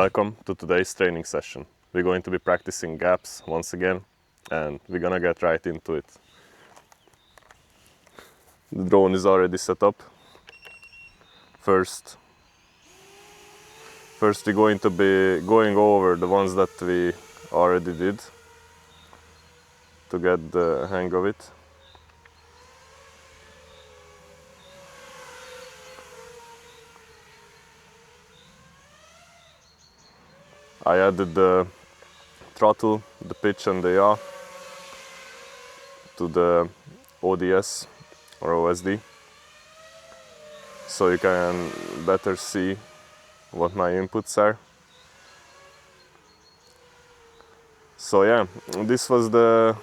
Welcome to today's training session. We're going to be practicing gaps once again, and we're gonna get right into it. The drone is already set up. First we're going to be going over the ones that we already did to get the hang of it. I added the throttle, the pitch and the yaw to the ODS or OSD, so you can better see what my inputs are. So yeah, this was the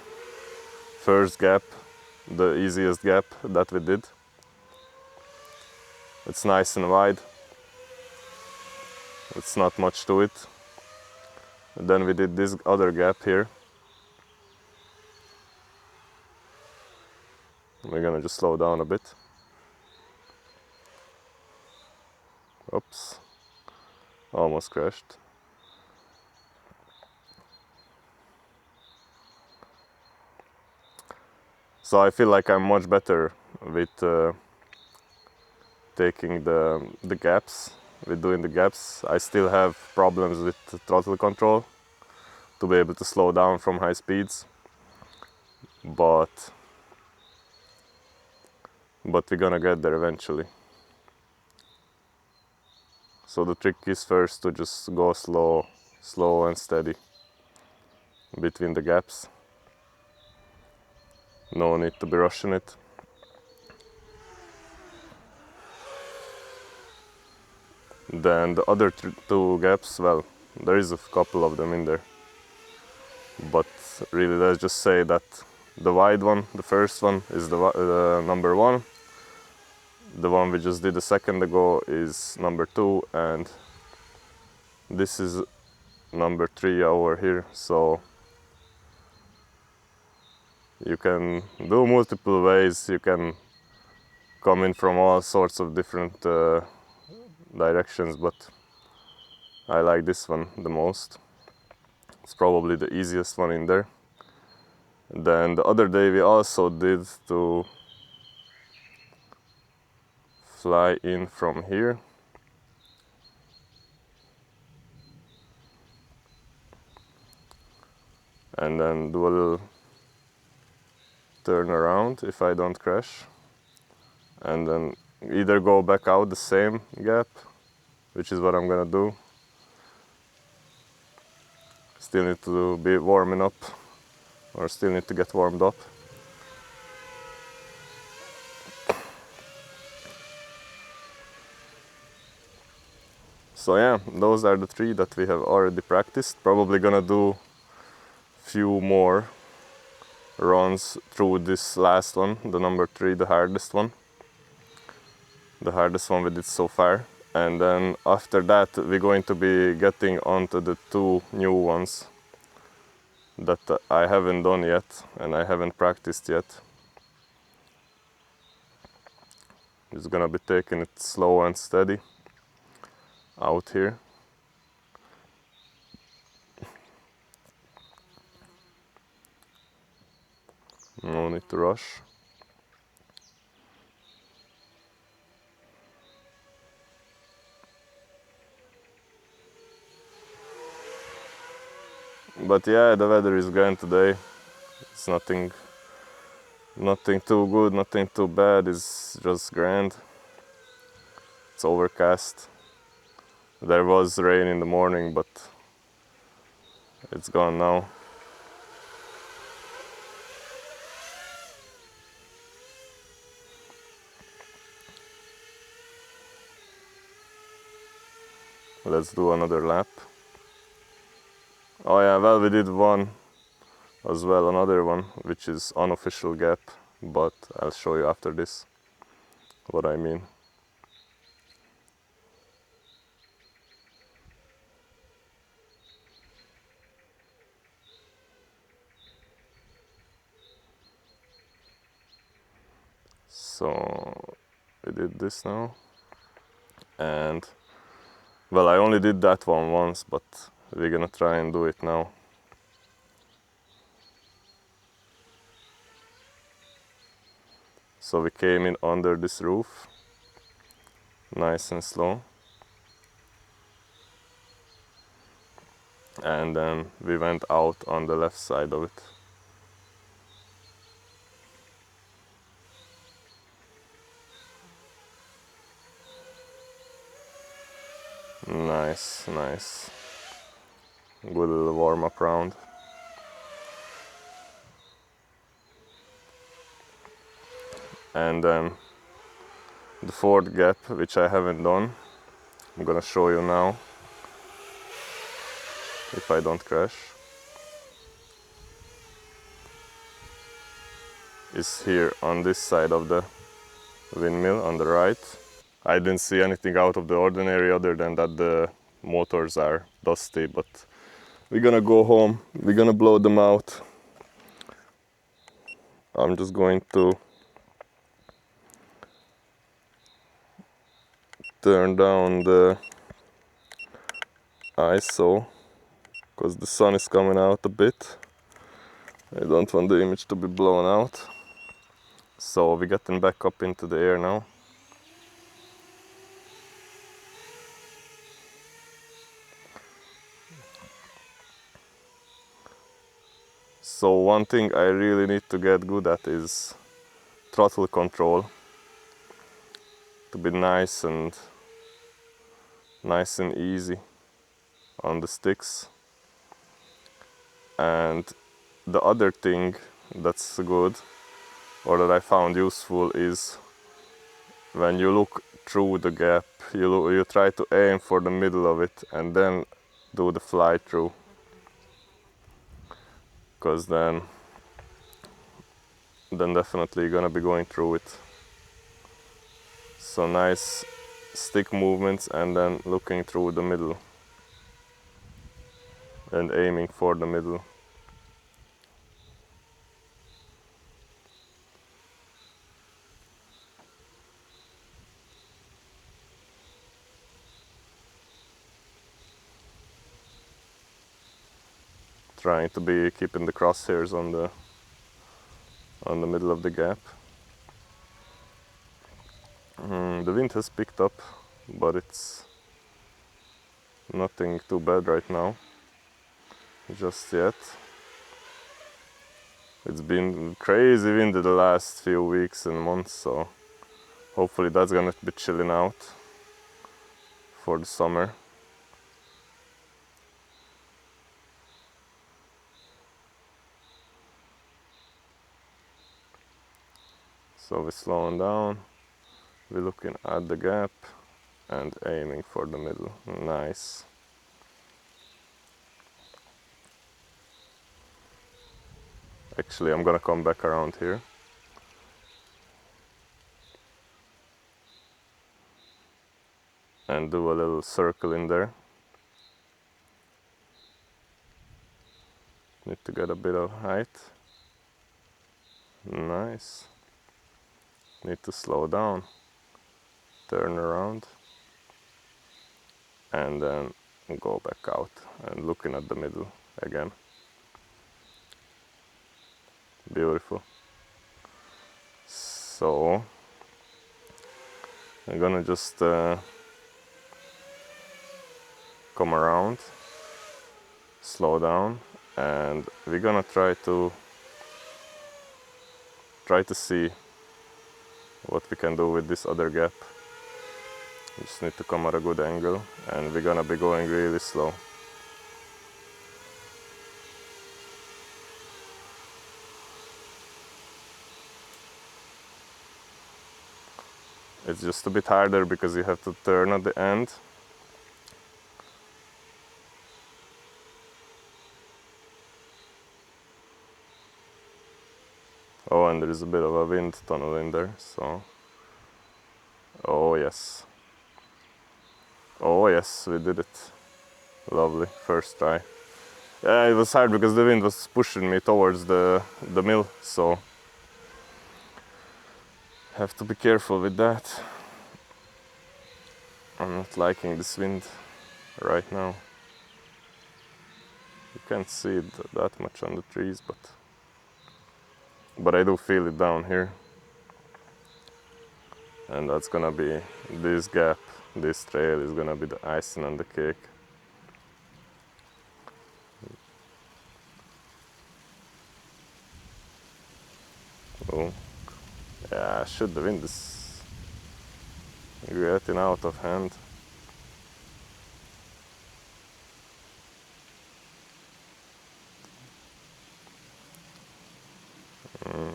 first gap, the easiest gap that we did. It's nice and wide. It's not much to it. And then we did this other gap here. We're gonna just slow down a bit. Oops, almost crashed. So I feel like I'm much better with taking the gaps, with doing the gaps. I still have problems with the throttle control to be able to slow down from high speeds, but we're gonna get there eventually. So the trick is first to just go slow and steady between the gaps. No need to be rushing it. Then the other two gaps, well, there is a couple of them in there, but really let's just say that the wide one, the first one, is the number one. The one we just did a second ago is number 2, and this is number 3 over here. So you can do multiple ways. You can come in from all sorts of different directions, but I like this one the most. It's probably the easiest one in there. And then the other day we also did to fly in from here. And then do a little turn around if I don't crash. And then either go back out the same gap, which is what I'm gonna do. Still need to be warming up, or still need to get warmed up. So yeah, those are the 3 that we have already practiced. Probably gonna do few more runs through this last one, the number 3, the hardest one we did so far. And then after that we're going to be getting onto the 2 new ones that I haven't done yet and I haven't practiced yet. Just gonna be taking it slow and steady out here. No need to rush. But yeah, the weather is grand today. It's nothing too good, nothing too bad. It's just grand. It's overcast. There was rain in the morning, but it's gone now. Let's do another lap. Oh yeah, well, we did one as well, another one, which is unofficial gap, but I'll show you after this what I mean. So we did this now, and Well, I only did that one once, but we're gonna try and do it now. So we came in under this roof, nice and slow. And then we went out on the left side of it. Nice, nice. Good little warm-up round. And then the fourth gap, which I haven't done, I'm gonna show you now, if I don't crash, is here on this side of the windmill on the right. I didn't see anything out of the ordinary other than that the motors are dusty, but we're gonna go home, we're gonna blow them out. I'm just going to turn down the ISO because the sun is coming out a bit. I don't want the image to be blown out. So we're getting back up into the air now. So one thing I really need to get good at is throttle control. To be nice and easy on the sticks. And the other thing that's good, or that I found useful, is when you look through the gap, you try to aim for the middle of it and then do the fly through. Because then definitely you're gonna be going through it. So nice stick movements and then looking through the middle and aiming for the middle. Trying to be keeping the crosshairs on the middle of the gap. The wind has picked up, but it's nothing too bad right now, just yet. It's been crazy windy the last few weeks and months, so hopefully that's gonna be chilling out for the summer. So we're slowing down, we're looking at the gap and aiming for the middle. Nice. Actually, I'm gonna come back around here. And do a little circle in there. Need to get a bit of height. Nice. Need to slow down. Turn around. And then go back out and looking at the middle again. Beautiful. So I'm gonna just come around, slow down, and we're gonna try to see what we can do with this other gap. We just need to come at a good angle, and we're gonna be going really slow. It's just a bit harder because you have to turn at the end. Oh, and there is a bit of a wind tunnel in there, so... Oh yes. Oh yes, we did it. Lovely, first try. Yeah, it was hard because the wind was pushing me towards the mill, so... Have to be careful with that. I'm not liking this wind. right now. You can't see it that much on the trees, but I do feel it down here. And that's gonna be this gap, this trail is gonna be the icing on the cake. Oh, yeah, shit, the wind is getting out of hand.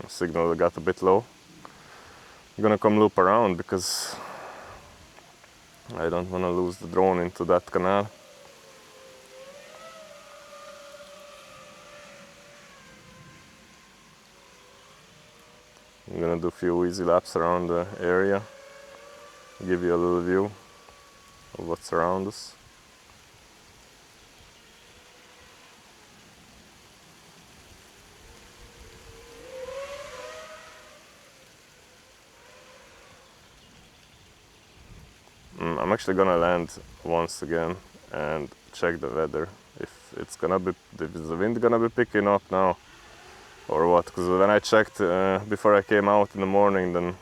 Signal got a bit low. I'm gonna come loop around because I don't wanna lose the drone into that canal. I'm gonna do a few easy laps around the area, give you a little view of what's around us. I'm actually gonna land once again and check the weather. If it's gonna be, if the wind gonna be picking up now or what, because when I checked before I came out in the morning, then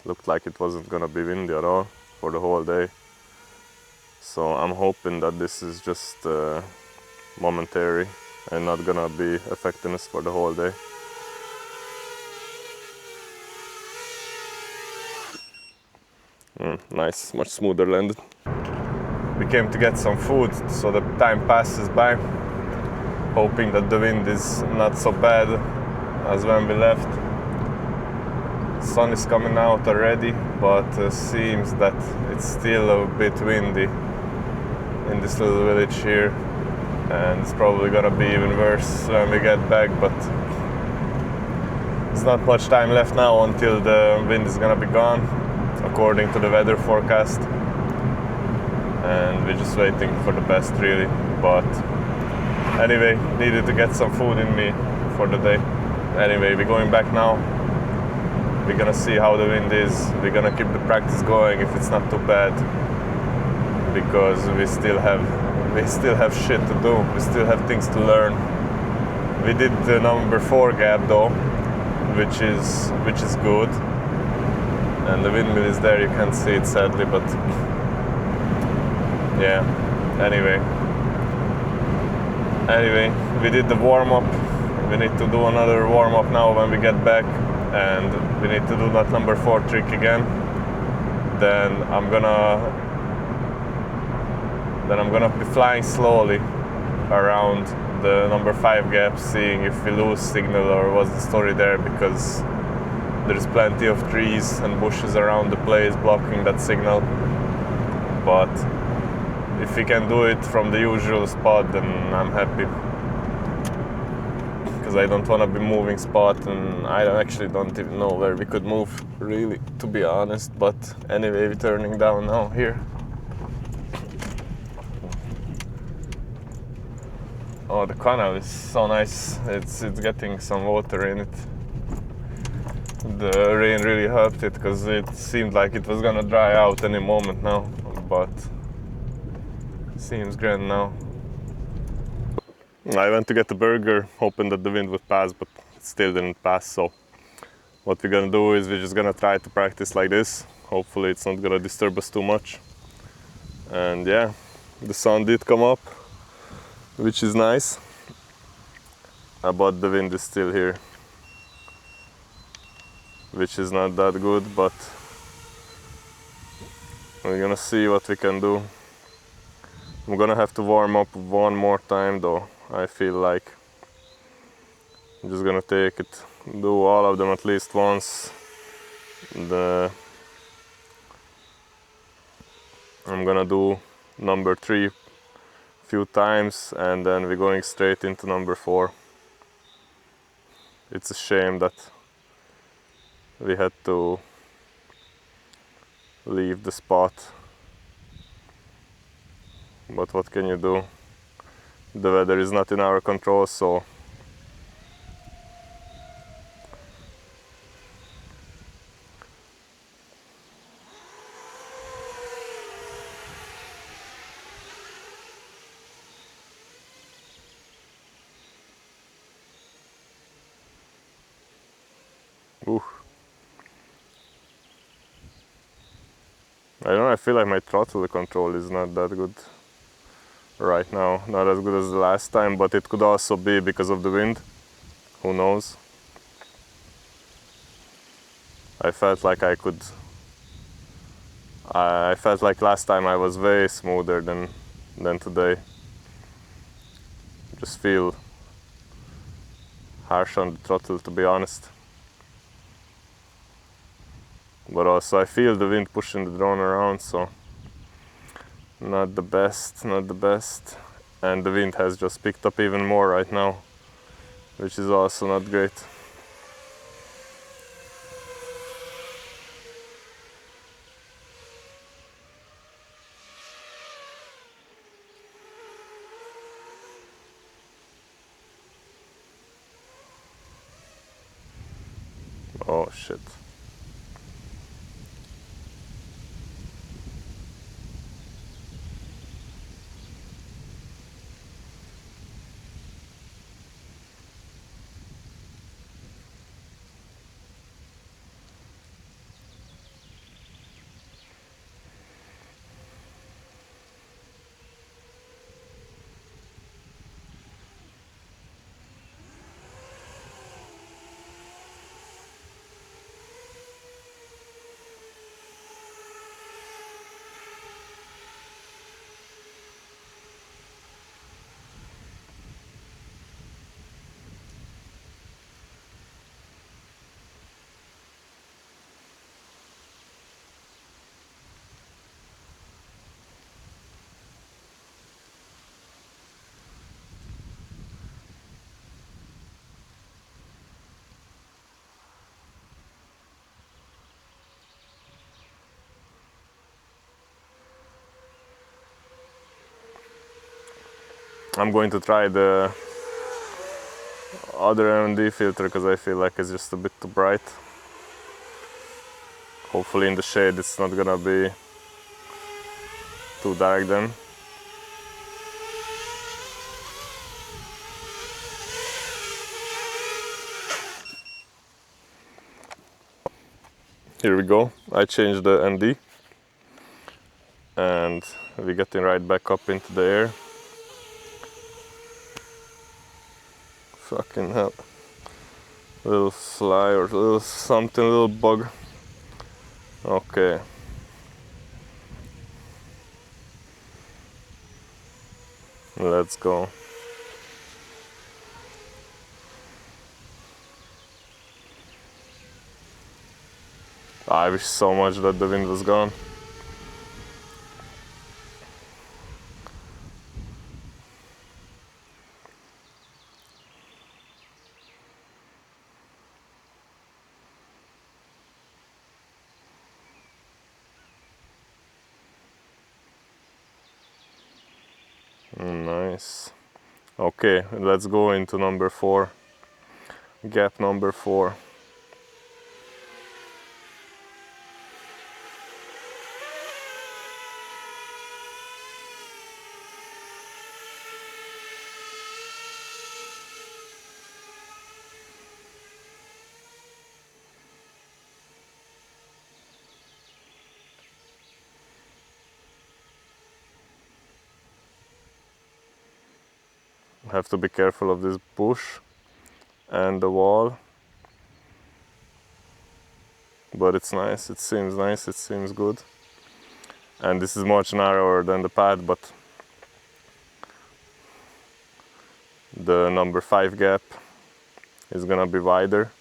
looked like it wasn't gonna be windy at all for the whole day. So I'm hoping that this is just momentary and not gonna be affecting us for the whole day. Nice, much smoother landed. We came to get some food, so the time passes by, hoping that the wind is not so bad as when we left. Sun is coming out already, but seems that it's still a bit windy in this little village here, and it's probably gonna be even worse when we get back, but there's not much time left now until the wind is gonna be gone, according to the weather forecast, and we're just waiting for the best really. But anyway, needed to get some food in me for the day. Anyway, we're going back now. We're gonna see how the wind is. We're gonna keep the practice going if it's not too bad, because we still have shit to do. We still have things to learn. We did the number 4 gap though, which is good. And the windmill is there, you can't see it sadly, but yeah, anyway, we did the warm-up. We need to do another warm-up now when we get back, and we need to do that number 4 trick again. Then I'm gonna be flying slowly around the number 5 gap, seeing if we lose signal or what's the story there, because there's plenty of trees and bushes around the place blocking that signal. But if we can do it from the usual spot, then I'm happy, because I don't want to be moving spot, and I actually don't even know where we could move really, to be honest. But anyway, we're turning down now here. Oh, the canal is so nice. It's getting some water in it. The rain really helped it, because it seemed like it was gonna dry out any moment now, but seems grand now. I went to get a burger, hoping that the wind would pass, but it still didn't pass. So what we're gonna do is we're just gonna try to practice like this. Hopefully it's not gonna disturb us too much. And yeah, the sun did come up, which is nice, but the wind is still here, which is not that good, but we're gonna see what we can do. I'm gonna have to warm up one more time though. I feel like I'm just gonna take it, do all of them at least once. I'm gonna do number 3 a few times, and then we're going straight into number 4. It's a shame that we had to leave the spot, but what can you do? The weather is not in our control, so Ooh. I don't know, I feel like my throttle control is not that good right now. Not as good as the last time, but it could also be because of the wind. Who knows? I felt like I felt like last time I was way smoother than today. Just feel harsh on the throttle, to be honest. But also I feel the wind pushing the drone around, so not the best, not the best. And the wind has just picked up even more right now, which is also not great. Oh shit. I'm going to try the other M&D filter because I feel like it's just a bit too bright. Hopefully in the shade it's not gonna be too dark then. Here we go. I changed the ND and we're getting right back up into the air. Fucking hell. Little fly or little something, little bug. Okay. Let's go. I wish so much that the wind was gone. Nice. Okay, let's go into number 4. Gap number 4. Have to be careful of this bush and the wall. But it's nice, it seems good. And this is much narrower than the pad, but the number 5 gap is gonna be wider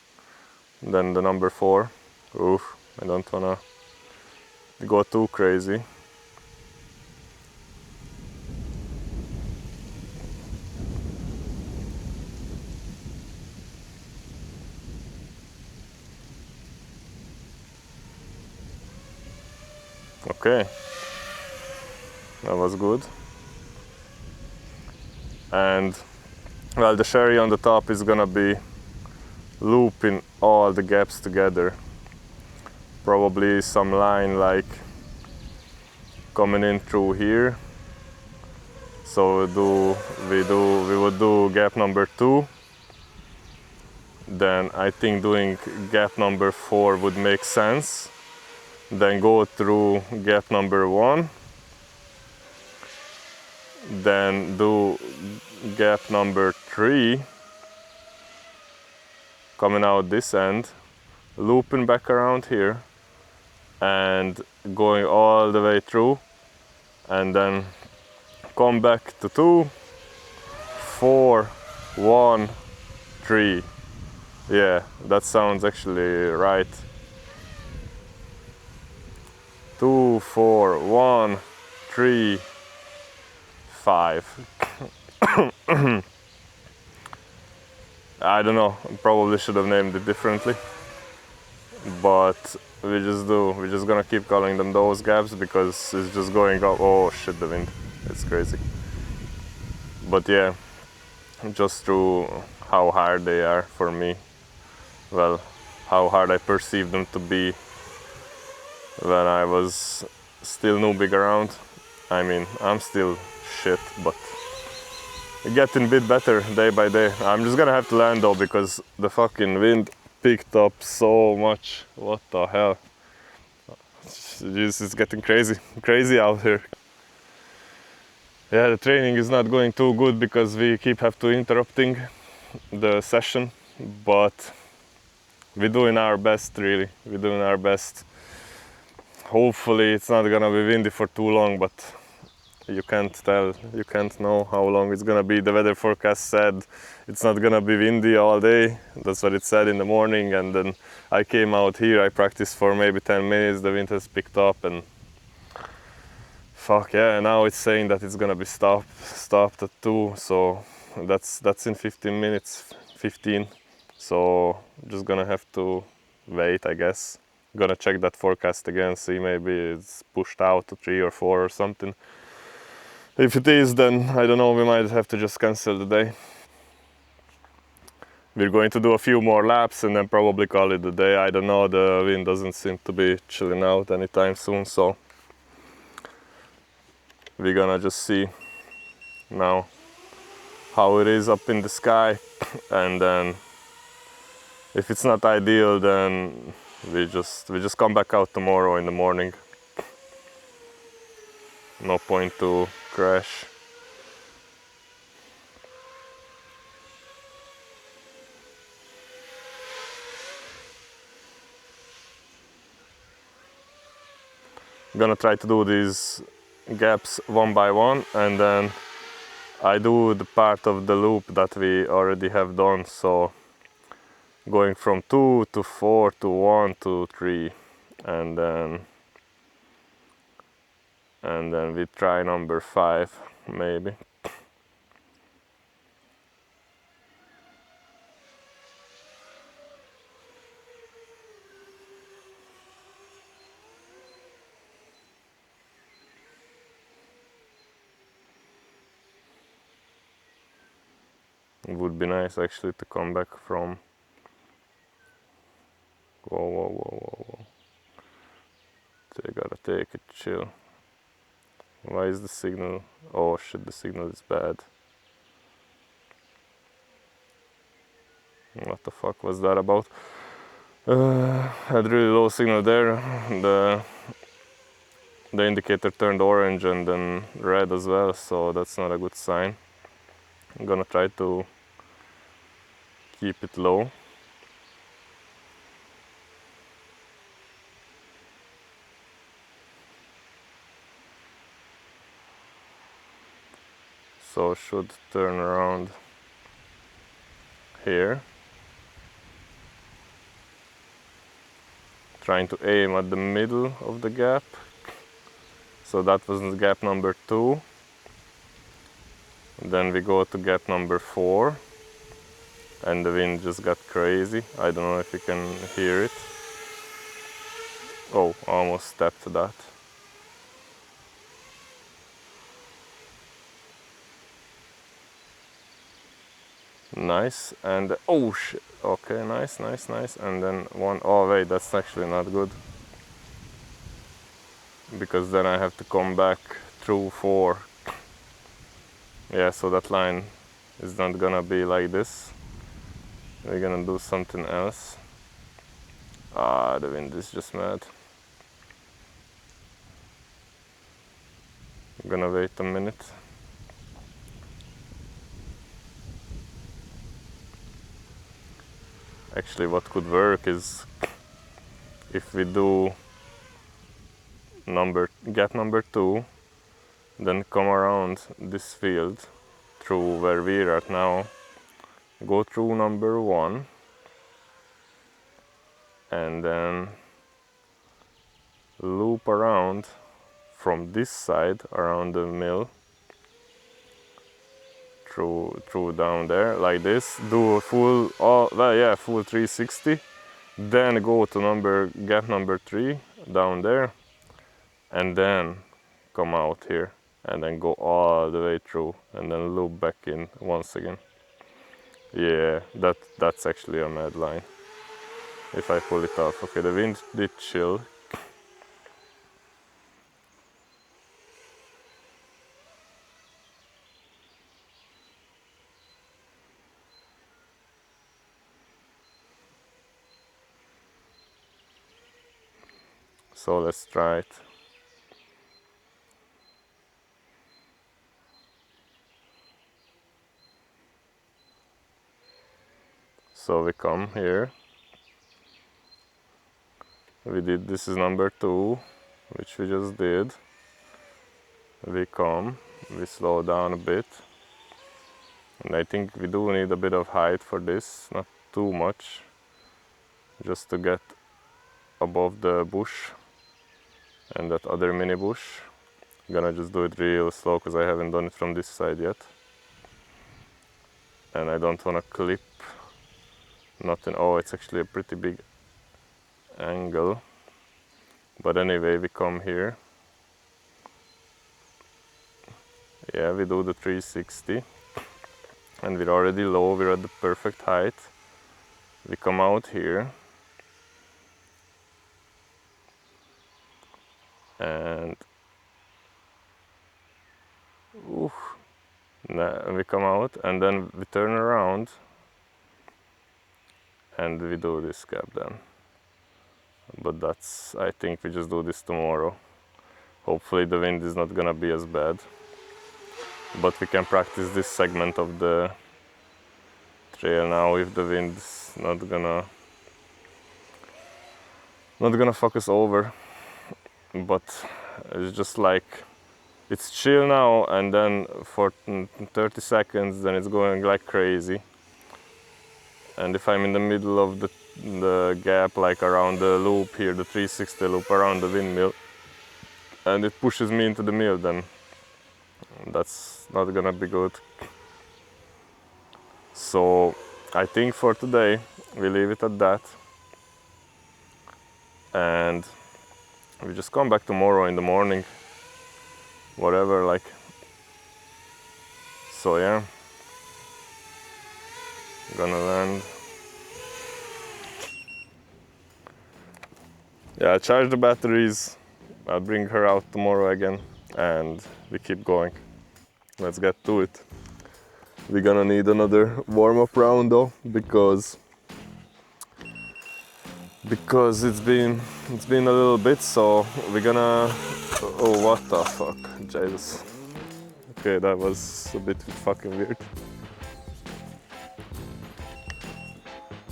than the number 4. Oof, I don't wanna go too crazy. Okay, that was good. And well, the sherry on the top is gonna be looping all the gaps together. Probably some line like coming in through here. So we would do gap number 2, then I think doing gap number 4 would make sense. Then go through gap number 1, then do gap number 3, coming out this end, looping back around here, and going all the way through, and then come back to 2, 4, 1, 3. Yeah, that sounds actually right. 2, 4, 1, 3, 5. I don't know, probably should have named it differently, but we're just gonna keep calling them those gaps because it's just going up. Oh shit, the wind, it's crazy. But yeah, just through how hard they are for me, well, how hard I perceive them to be when I was still noobing around. I mean, I'm still shit, but getting a bit better day by day. I'm just gonna have to land though because the fucking wind picked up so much. What the hell? Jeez, it's getting crazy out here. Yeah, the training is not going too good because we keep have to interrupting the session, but we're doing our best, really. We're doing our best. Hopefully it's not gonna be windy for too long, but you can't tell, you can't know how long it's gonna be. The weather forecast said it's not gonna be windy all day. That's what it said in the morning, and then I came out here, I practiced for maybe 10 minutes, the wind has picked up, and fuck yeah, now it's saying that it's gonna be stopped at 2, so that's in 15 minutes, 15. So just gonna have to wait, I guess. Gonna check that forecast again, see maybe it's pushed out to 3 or 4 or something. If it is, then I don't know, we might have to just cancel the day. We're going to do a few more laps and then probably call it a day. I don't know, the wind doesn't seem to be chilling out anytime soon, so we're gonna just see now how it is up in the sky, and then if it's not ideal, then we just come back out tomorrow in the morning. No point to crash. I'm gonna try to do these gaps one by one, and then I do the part of the loop that we already have done, so going from 2 to 4 to 1 to 3, and then we try number 5 maybe. It would be nice actually to come back from. Whoa. They gotta take it chill. Why is the signal? Oh shit, the signal is bad. What the fuck was that about? Had really low signal there. The indicator turned orange and then red as well, so that's not a good sign. I'm gonna try to keep it low. So should turn around here. Trying to aim at the middle of the gap. So that was gap number 2. Then we go to gap number 4. And the wind just got crazy. I don't know if you can hear it. Oh, almost stepped to that. Nice, and oh shit, okay, nice. And then one, oh wait, that's actually not good. Because then I have to come back through 4. Yeah, so that line is not gonna be like this. We're gonna do something else. Ah, the wind is just mad. I'm gonna wait a minute. Actually, what could work is if we do gap number 2, then come around this field through where we're at now, go through number 1, and then loop around from this side around the mill through down there like this, do a full full 360, then go to gap number 3 down there, and then come out here and then go all the way through and then loop back in once again. Yeah, that's actually a mad line if I pull it off. Okay, the wind did chill. So let's try it. So we come here. This is number 2, which we just did. We come, we slow down a bit. And I think we do need a bit of height for this, not too much, just to get above the bush and that other mini bush. I'm gonna just do it real slow because I haven't done it from this side yet. And I don't wanna clip nothing. Oh, it's actually a pretty big angle. But anyway, we come here. Yeah, we do the 360. And we're already low, we're at the perfect height. We come out here. And we come out and then we turn around and we do this gap then. But I think we just do this tomorrow. Hopefully the wind is not gonna be as bad. But we can practice this segment of the trail now if the wind's not gonna fuck us over. But it's just like, it's chill now and then for 30 seconds then it's going like crazy. And if I'm in the middle of the gap, like around the loop here, the 360 loop around the windmill, and it pushes me into the mill, then that's not gonna be good. So I think for today we leave it at that, and we just come back tomorrow in the morning, whatever, like. So yeah, gonna land. Yeah, I charge the batteries. I'll bring her out tomorrow again and we keep going. Let's get to it. We're gonna need another warm-up round though, because it's been a little bit, so we're gonna. Oh, what the fuck, Jesus. Okay, that was a bit fucking weird.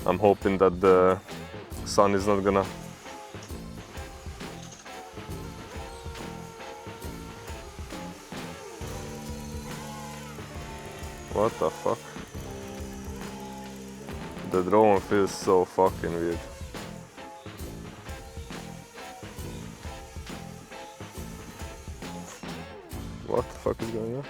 I'm hoping that the sun is not gonna. What the fuck? The drone feels so fucking weird. What the fuck is going on?